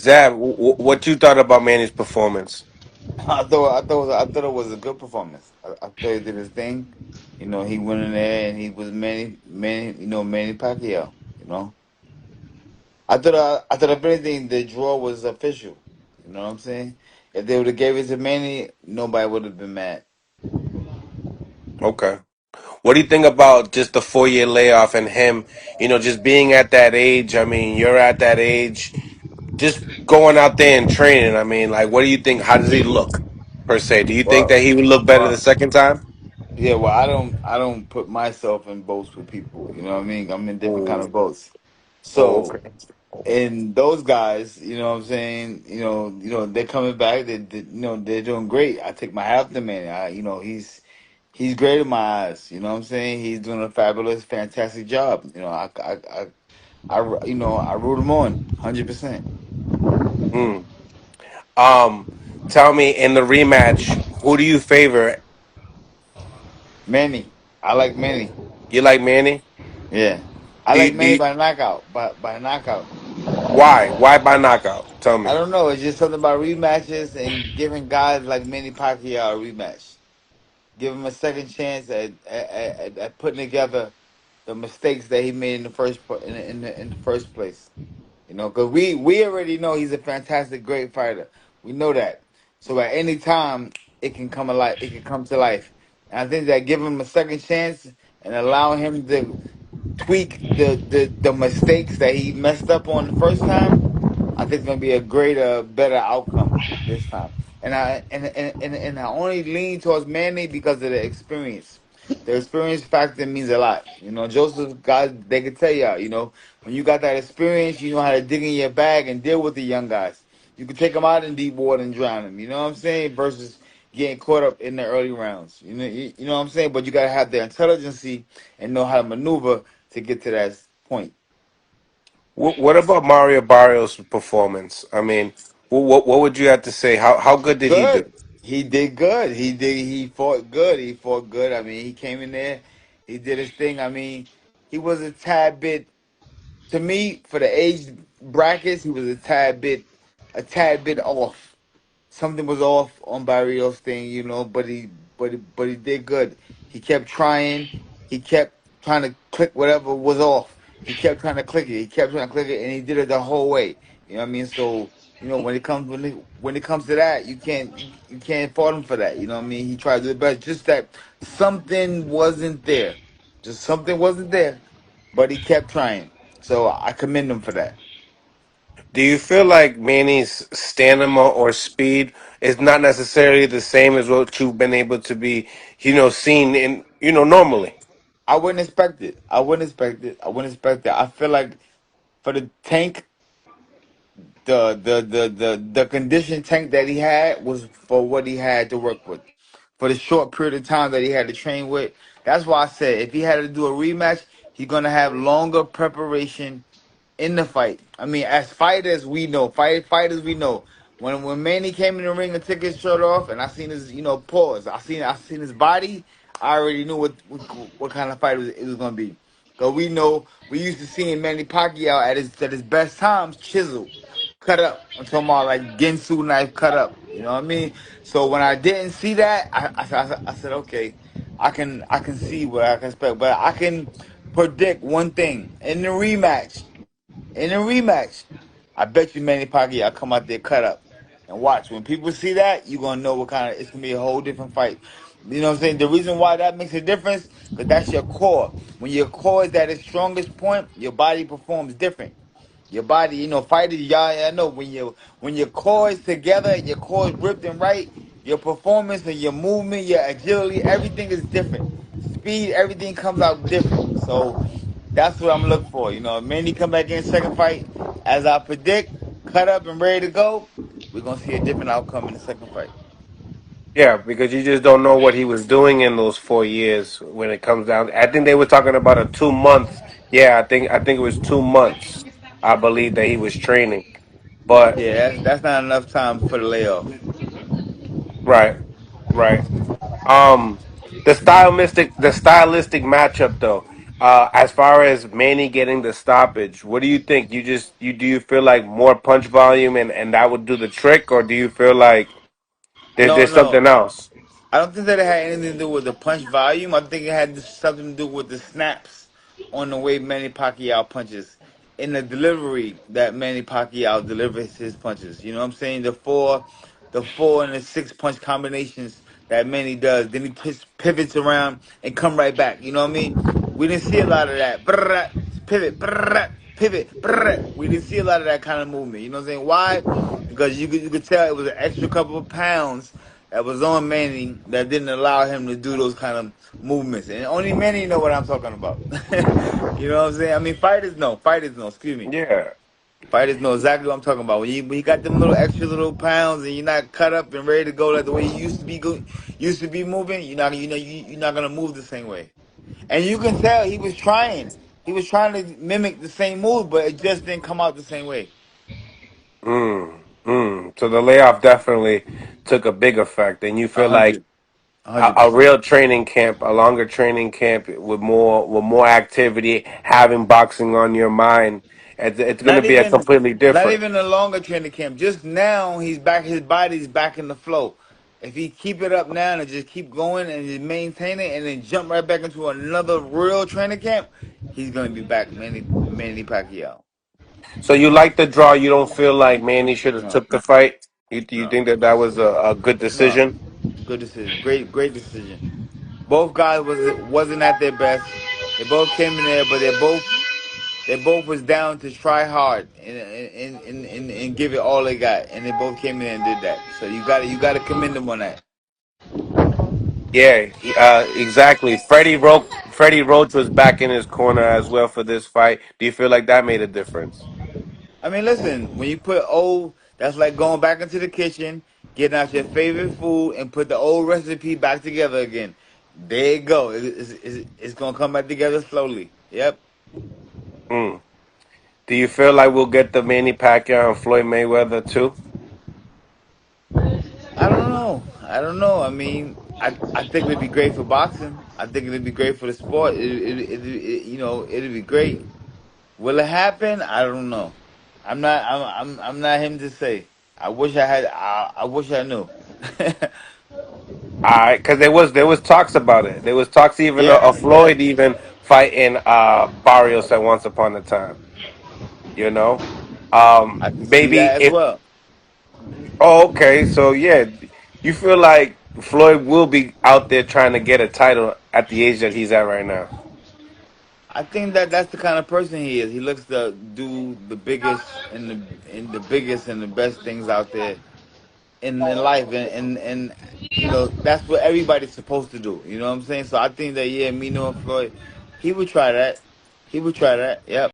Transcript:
Zab, what you thought about Manny's performance? I thought it was a good performance. I thought he did his thing. He went in there and he was Manny Pacquiao. You know, I thought if anything, the draw was official. You know what I'm saying? If they would have gave it to Manny, nobody would have been mad. Okay. What do you think about just the 4 year layoff and him, just being at that age? I mean, you're at that age, just going out there and training. I mean, like, what do you think? How does he look, per se? Do you think Well, that he would look better the well, second time? yeah. Well, I don't put myself in boats with people. You know what I mean? I'm in different kind of Oh, boats. oh, So, okay. and those guys, you know what I'm saying? They're coming back. They're doing great. I take my hat off to the man. He's great in my eyes. You know what I'm saying? He's doing a fabulous, fantastic job. I root him on 100%. Mm. Um, Tell me in the rematch, who do you favor? Manny, I like Manny. You like Manny? Yeah, I Do like you, do Manny you, by knockout. By knockout. why? Why by knockout? Tell I me. don't know. It's just something about rematches and giving guys like Manny Pacquiao a rematch. Give him a second chance at putting together the mistakes that he made in the in the first place. Because we already know he's a fantastic, great fighter. We know that. So at any time, it can come alive. It can come to life. And I think that giving him a second chance and allowing him to tweak the mistakes that he messed up on the first time, I think it's gonna be a greater, better outcome this time. And I only lean towards Manny because of the experience. The experience factor means a lot. Joseph, guys, they can tell y'all. When you got that experience, you know how to dig in your bag and deal with the young guys. You can take them out in deep water and drown them. You know what I'm saying? Versus getting caught up in the early rounds. You know what I'm saying? But you gotta have the intelligence and know how to maneuver to get to that point. What about Mario Barrios' performance? I mean, what would you have to say? How good did he do? Good. He did good. He fought good. He fought good. I mean, he came in there. He did his thing. I mean, he was a tad bit to me for the age brackets. He was a tad bit off. Something was off on Barrios thing, but he did good. He kept trying. He kept trying to click whatever was off. He kept trying to click it. He kept trying to click it, and he did it the whole way. You know what I mean? So when it comes to that, you can't fault him for that. You know what I mean? He tried to do the best. Just that something wasn't there. Just something wasn't there, but he kept trying. So I commend him for that. Do you feel like Manny's stamina or speed is not necessarily the same as what you've been able to be, seen in, normally? I wouldn't expect it. I wouldn't expect it. I wouldn't expect it. I feel like for the tank, the condition tank that he had was for what he had to work with. For the short period of time that he had to train with. That's why I said if he had to do a rematch, he's gonna have longer preparation in the fight. I mean, as fighters, we know. Fighters, we know. When Manny came in the ring and took his shirt off, and I seen his pause. I seen his body. I already knew what kind of fight it was gonna be. Cause we know we used to seeing Manny Pacquiao at his best times chisel, cut up. I'm talking about like Ginsu knife cut up. You know what I mean? So when I didn't see that, I said okay, I can see what I can expect, but I can predict one thing in the rematch. In a rematch, I bet you Manny Pacquiao come out there cut up. And watch, when people see that, you're gonna know what kind of it's gonna be a whole different fight. You know what I'm saying? The reason why that makes a difference, because that's your core. When your core is at its strongest point, your body performs different. Your body, fighters, y'all, I know when your core is together and your core is ripped and right, your performance and your movement, your agility, everything is different. Speed, everything comes out different. So that's what I'm looking for. Manny come back in second fight, as I predict, cut up and ready to go. We're gonna see a different outcome in the second fight. Yeah, because you just don't know what he was doing in those 4 years when it comes down. I think they were talking about a 2 month. Yeah, I think it was 2 months. I believe that he was training, but Yeah, that's not enough time for the layoff. right, right. Um, the stylistic matchup though. As far as Manny getting the stoppage, what do you think? You do you feel like more punch volume and that would do the trick, or do you feel like No, there's no. something else? I don't think that it had anything to do with the punch volume. I think it had something to do with the snaps on the way Manny Pacquiao punches. In the delivery that Manny Pacquiao delivers his punches. You know what I'm saying? The four and the six punch combinations that Manny does. Then he pivots around and come right back. You know what I mean? We didn't see a lot of that. Brrrr, pivot, brrrr, pivot, brrrr. We didn't see a lot of that kind of movement. You know what I'm saying? Why? Because you could tell it was an extra couple of pounds that was on Manny that didn't allow him to do those kind of movements. And only Manny know what I'm talking about. You know what I'm saying? I mean, fighters know. Excuse me. Yeah. Fighters know exactly what I'm talking about. When you got them little extra little pounds and you're not cut up and ready to go like the way you used to be moving, you're not gonna move the same way. And you can tell he was trying. He was trying to mimic the same move, but it just didn't come out the same way. So the layoff definitely took a big effect, and you A feel like hundred, a hundred a percent. real training camp, a longer training camp with more activity, having boxing on your mind, it's going to Not be a even completely not different. even a longer training camp. Just now he's back, his body's back in the flow. If he keep it up now and just keep going and just maintain it and then jump right back into another real training camp, he's gonna be back Manny Pacquiao. So you like the draw? You don't feel like Manny should have No, took the fight? You no, think that that was a good no. decision? Good decision. Great decision. Both guys wasn't at their best. They both came in there, but they both was down to try hard and give it all they got, and they both came in and did that. So you got to commend them on that. Yeah, exactly. Freddie Roach was back in his corner as well for this fight. Do you feel like that made a difference? I mean, listen, when you put old, that's like going back into the kitchen, getting out your favorite food, and put the old recipe back together again. There you go. It's gonna come back together slowly. Yep. Mm. Do you feel like we'll get the Manny Pacquiao and Floyd Mayweather too? I don't know. I don't know. I mean, I think it'd be great for boxing. I think it'd be great for the sport. It'd be great. Will it happen? I don't know. I'm not him to say. I wish I had. I wish I knew. Because there was talks about it. There was talks even Yeah, of yeah. Floyd even fighting Barrios at once upon a time. You know, I can see maybe that as if. well. Oh, okay. So yeah, you feel like Floyd will be out there trying to get a title at the age that he's at right now. I think that that's the kind of person he is. He looks to do the biggest and the biggest and the best things out there in life, and that's what everybody's supposed to do. You know what I'm saying? So I think that, yeah, me knowing Floyd, he would try that. He would try that. Yep.